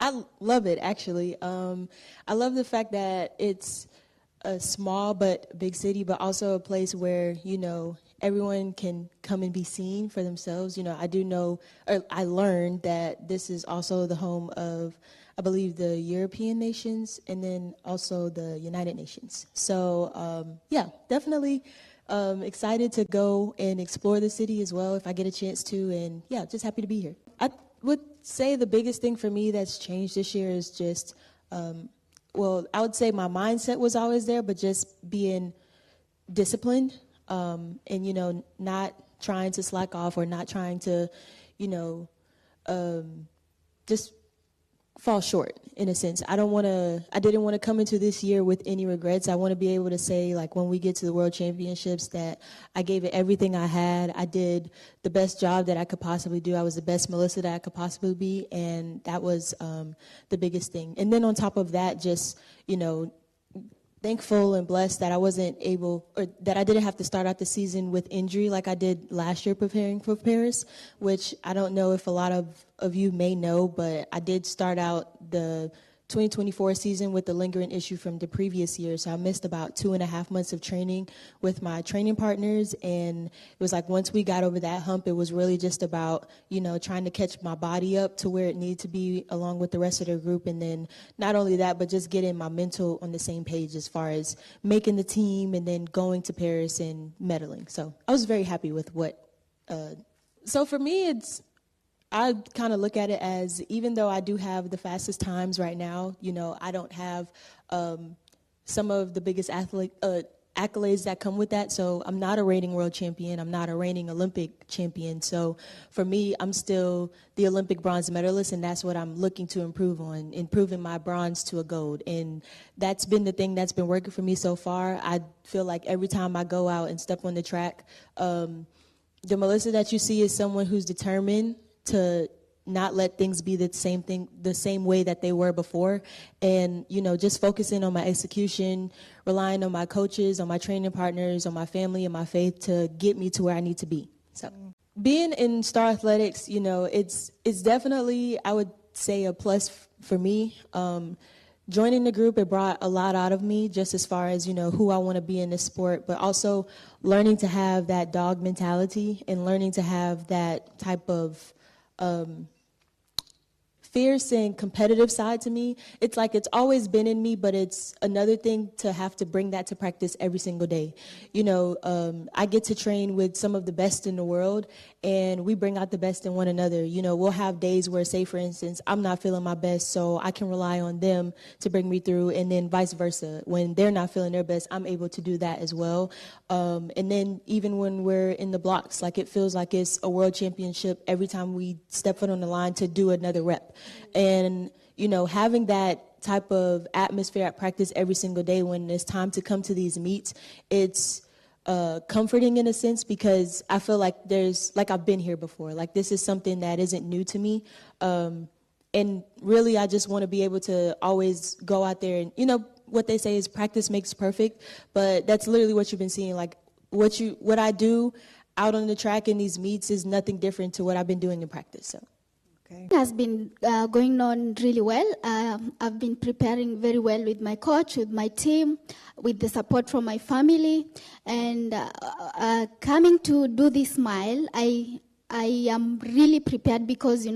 I love it, actually. I love the fact that it's a small but big city, but also a place where, everyone can come and be seen for themselves. I do know, or I learned that this is also the home of, I believe, the European nations and then also the United Nations. So, yeah, definitely excited to go and explore the city as well if I get a chance to. And, yeah, just happy to be here. I would say the biggest thing for me that's changed this year is just, I would say my mindset was always there, but just being disciplined and, not trying to slack off or not trying to, just fall short in a sense. I didn't want to come into this year with any regrets. I want to be able to say, like, when we get to the World Championships, that I gave it everything I had. I did the best job that I could possibly do. I was the best Melissa that I could possibly be, and that was the biggest thing. And then on top of that, just, thankful and blessed that I wasn't able, or that I didn't have to start out the season with injury like I did last year preparing for Paris, which I don't know if a lot of you may know, but I did start out the 2024 season with the lingering issue from the previous year. So I missed about 2.5 months of training with my training partners. And it was like once we got over that hump, it was really just about, trying to catch my body up to where it needed to be along with the rest of the group. And then not only that, but just getting my mental on the same page as far as making the team and then going to Paris and medaling. So I was very happy with what. So for me, I kind of look at it as, even though I do have the fastest times right now, I don't have some of the biggest accolades that come with that. So I'm not a reigning world champion. I'm not a reigning Olympic champion. So for me, I'm still the Olympic bronze medalist, and that's what I'm looking to improve on, improving my bronze to a gold. And that's been the thing that's been working for me so far. I feel like every time I go out and step on the track, the Melissa that you see is someone who's determined to not let things be the same way that they were before. And, just focusing on my execution, relying on my coaches, on my training partners, on my family and my faith to get me to where I need to be. So being in Star Athletics, it's definitely, I would say, a plus for me. Joining the group, it brought a lot out of me, just as far as, who I want to be in this sport, but also learning to have that dog mentality and learning to have that type of fierce and competitive side to me. It's like it's always been in me, but it's another thing to have to bring that to practice every single day. I get to train with some of the best in the world, and we bring out the best in one another. We'll have days where, say, for instance, I'm not feeling my best, so I can rely on them to bring me through, and then vice versa. When they're not feeling their best, I'm able to do that as well. And then even when we're in the blocks, like, it feels like it's a world championship every time we step foot on the line to do another rep. And, having that type of atmosphere at practice every single day when it's time to come to these meets, it's comforting in a sense, because I feel like I've been here before. Like, this is something that isn't new to me. And really, I just want to be able to always go out there and, what they say is practice makes perfect, but that's literally what you've been seeing. Like, what I do out on the track in these meets is nothing different to what I've been doing in practice. So. Okay. It has been going on really well. I've been preparing very well with my coach, with my team, with the support from my family. And coming to do this mile, I am really prepared because,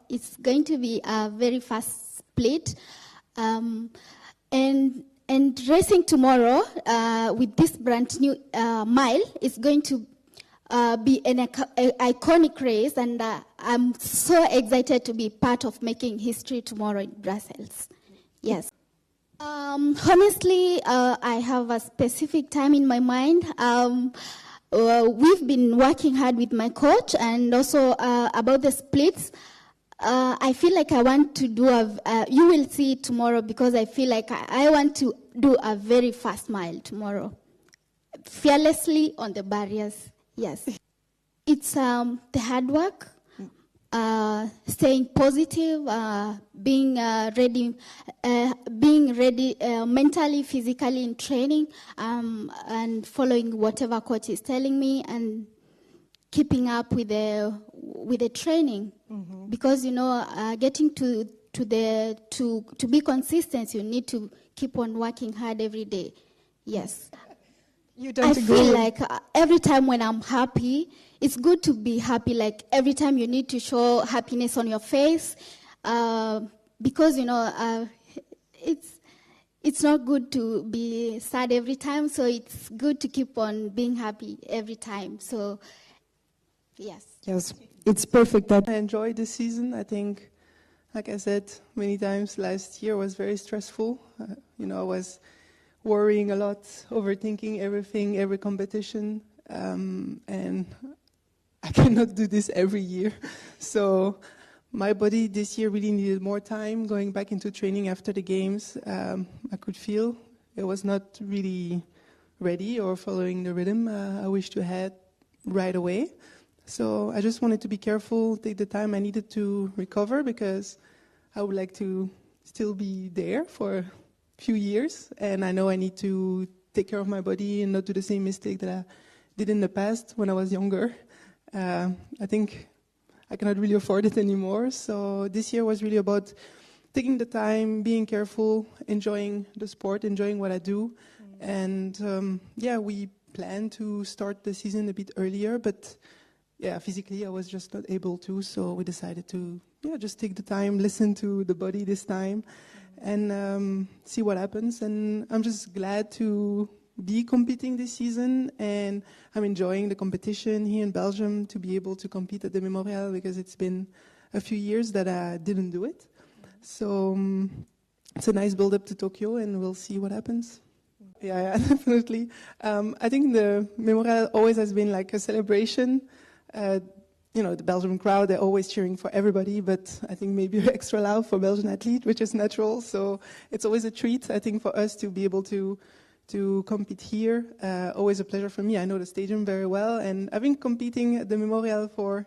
it's going to be a very fast split. And racing tomorrow with this brand new mile is going to be an iconic race, and I'm so excited to be part of making history tomorrow in Brussels. Yes. Honestly, I have a specific time in my mind. We've been working hard with my coach, and also about the splits. I feel like I want to do you will see it tomorrow, because I feel like I want to do a very fast mile tomorrow. Fearlessly on the barriers. Yes. It's the hard work, staying positive, being ready mentally, physically in training, and following whatever coach is telling me, and keeping up with the training. Mm-hmm. Because, getting to to be consistent, you need to keep on working hard every day. Yes. You don't I agree feel with- like every time when I'm happy, it's good to be happy. Like every time you need to show happiness on your face, because it's not good to be sad every time. So it's good to keep on being happy every time. So yes. Yes, it's perfect that I enjoyed this season. I think, like I said many times, last year was very stressful. I was worrying a lot, overthinking everything, every competition, and I cannot do this every year. So my body this year really needed more time going back into training after the games. I could feel it was not really ready or following the rhythm I wish to have right away. So I just wanted to be careful, take the time I needed to recover, because I would like to still be there for a few years. And I know I need to take care of my body and not do the same mistake that I did in the past when I was younger. I think I cannot really afford it anymore. So this year was really about taking the time, being careful, enjoying the sport, enjoying what I do. And we plan to start the season a bit earlier, but physically I was just not able to, so we decided to just take the time, listen to the body this time, and see what happens. And I'm just glad to be competing this season, and I'm enjoying the competition here in Belgium, to be able to compete at the Memorial, because it's been a few years that I didn't do it. So it's a nice build-up to Tokyo, and we'll see what happens. Yeah, definitely. I think the Memorial always has been like a celebration. The Belgian crowd, they're always cheering for everybody, but I think maybe extra loud for Belgian athlete, which is natural. So it's always a treat, I think, for us to be able to compete here. Always a pleasure for me. I know the stadium very well, and I've been competing at the Memorial for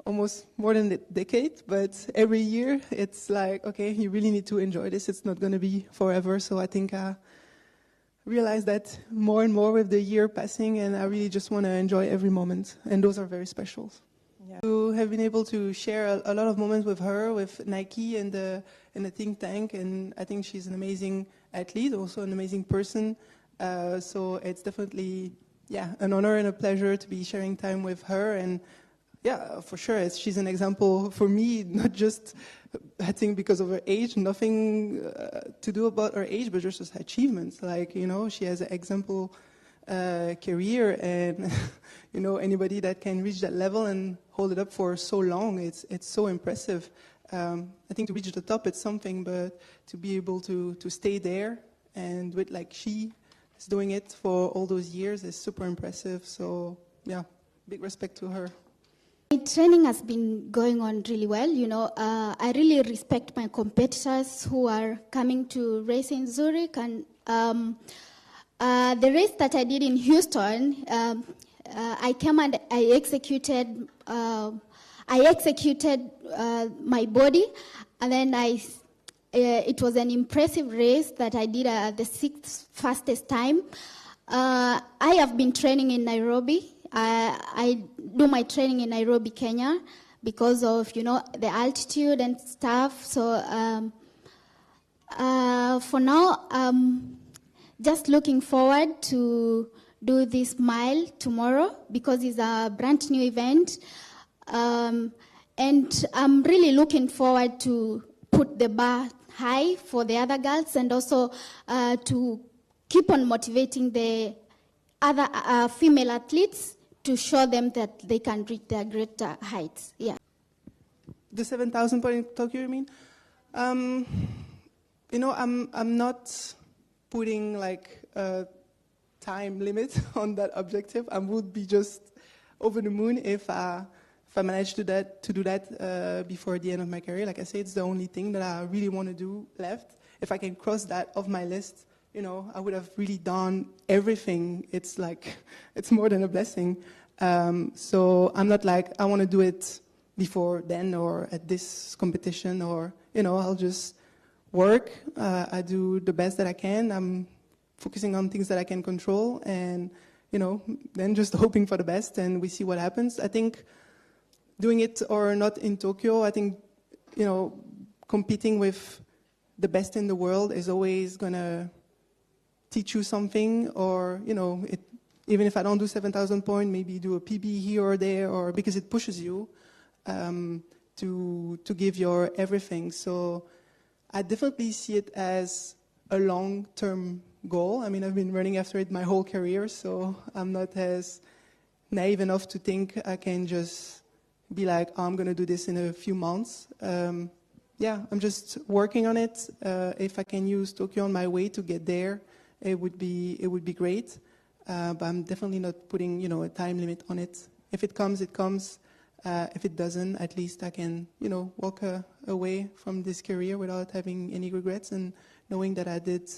almost more than a decade, but every year it's like, okay, you really need to enjoy this. It's not going to be forever. So I think I realize that more and more with the year passing, and I really just want to enjoy every moment, and those are very special. Yeah. To have been able to share a lot of moments with her, with Nike and the think tank, and I think she's an amazing athlete, also an amazing person. So it's definitely an honor and a pleasure to be sharing time with her. And for sure, she's an example for me, not just, I think, because of her age, nothing to do about her age, but just her achievements. Like, she has an example career, and, anybody that can reach that level and hold it up for so long, it's so impressive. I think to reach the top, it's something, but to be able to stay there and do it like she is doing it for all those years is super impressive. So, big respect to her. My training has been going on really well. I really respect my competitors who are coming to race in Zurich, and the race that I did in Houston, I came and I executed my body, and then it was an impressive race that I did the 6th fastest time. I have been training in Nairobi. I do my training in Nairobi, Kenya, because of, the altitude and stuff. So for now, just looking forward to do this mile tomorrow, because it's a brand new event. And I'm really looking forward to put the bar high for the other girls, and also to keep on motivating the other female athletes to show them that they can reach their greater heights. Yeah. The 7,000 point in Tokyo, you mean? I'm not putting like a time limit on that objective. I would be just over the moon if I manage to do that before the end of my career. Like I say, it's the only thing that I really want to do left. If I can cross that off my list, I would have really done everything. It's like, it's more than a blessing. So I'm not like, I want to do it before then or at this competition, or, I'll just work. I do the best that I can. I'm focusing on things that I can control, and, then just hoping for the best, and we see what happens. I think doing it or not in Tokyo, I think, competing with the best in the world is always going to teach you something, or, even if I don't do 7,000 points, maybe do a PB here or there, or because it pushes you to give your everything. So I definitely see it as a long-term goal. I mean, I've been running after it my whole career, so I'm not as naive enough to think I can just be like, oh, I'm going to do this in a few months. I'm just working on it. If I can use Tokyo on my way to get there, it would be great. But I'm definitely not putting, a time limit on it. If it comes, it comes. If it doesn't, at least I can, walk away from this career without having any regrets and knowing that I did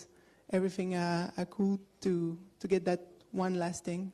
everything I could to get that one last thing.